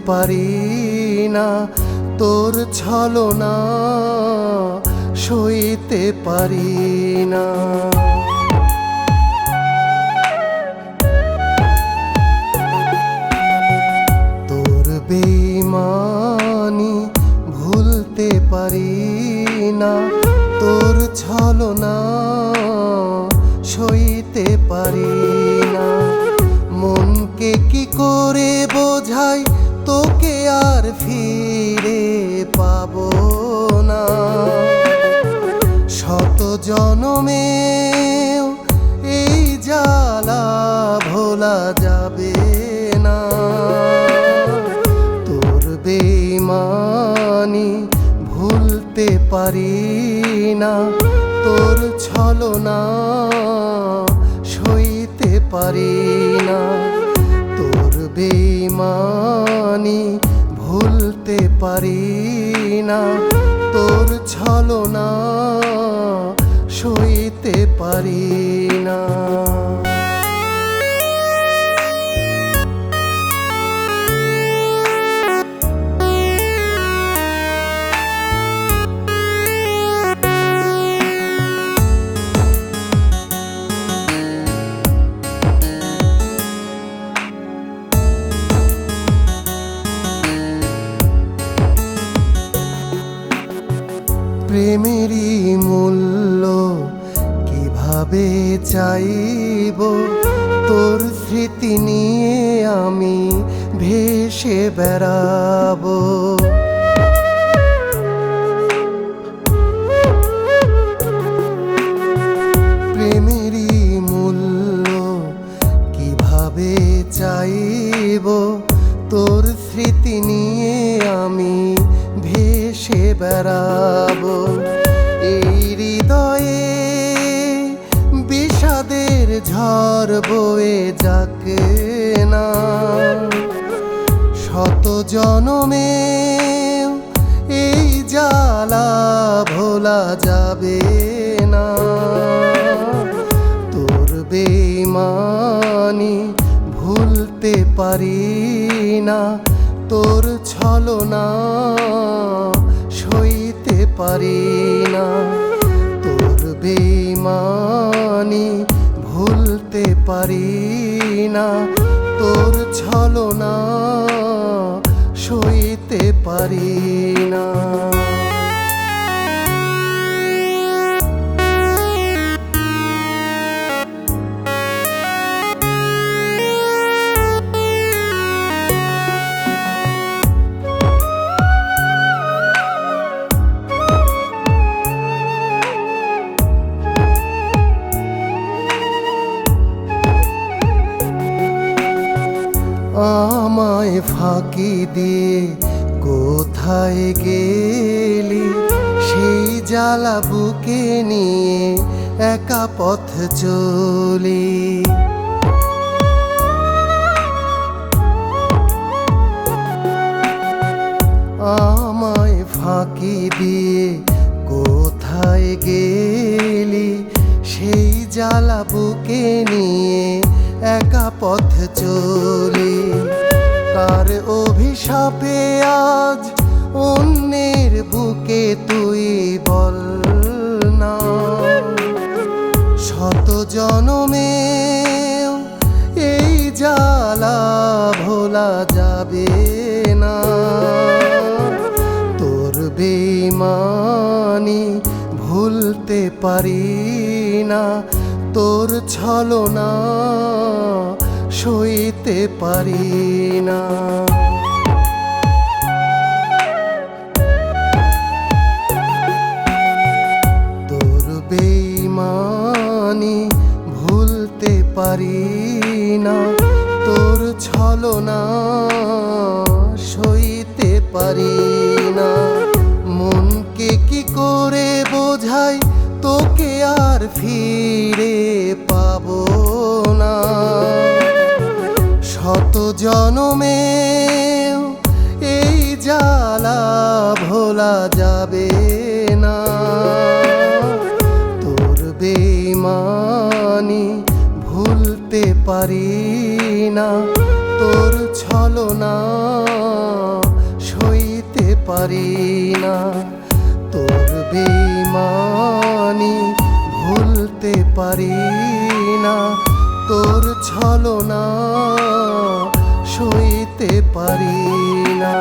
পারি না, তোর ছলনা সইতে পারি না। তোর বেঈমানি ভুলতে পারি না, তোর ছলনা সইতে পারি না। মনকে কি করে বোঝাই তোকে আর ফিরে পাবো না। শত জনমেও এই জ্বালা ভোলা যাবে না। তোর বেঈমানি ভুলতে পারি না, তোর ছলনা সইতে পারি না। তোর বেঈমানি ভুলতে পারি না, তোর ছলনা সইতে পারি না। প্রেমেরই মূল্য কিভাবে চাইব, তোর স্মৃতি নিয়ে আমি ভেসে বেড়াবো। প্রেমেরই মূল্য কিভাবে চাইব, তোর স্মৃতি নিয়ে আমি ভেসে বেড়াবো। এই হৃদয়ে বিষাদের ঝড় বয়ে যাক না, শত জনমে এই জ্বালা ভোলা যাবে না। তোর বেঈমানি ভুলতে পারি না, তোর ছলনা সইতে পারি না। তোর বেঈমানি ভুলতে পারি না, তোর ছলনা সইতে পারি না। আমায় ফাঁকি দিয়ে কোথায় গেলি, সেই জ্বালা বুকে নিয়ে একা পথ চলি। আমায় ফাঁকি দিয়ে কোথায় গেলি, সেই জ্বালা বুকে নিয়ে একা পথ চলি। কার অভিশাপে আজ অন্যের বুকে তুই বল না। শত জনমেও এই জ্বালা ভোলা যাবে না। তোর বেঈমানি ভুলতে পারি না, তোর ছলনা সইতে পারি না। তোর বেঈমানি ভুলতে পারি না, তোর ছলনা সইতে পারি না। মনকে কি করে বোঝাই তোকে আর ফিরে পাবো না। শত জনমেও এই জ্বালা ভোলা যাবে না। তোর বেঈমানি ভুলতে পারি না, তোর ছলনা সইতে পারি না, তোর বেঈমানি ভুলতে পারি না, তোর ছলনা সইতে পারি না।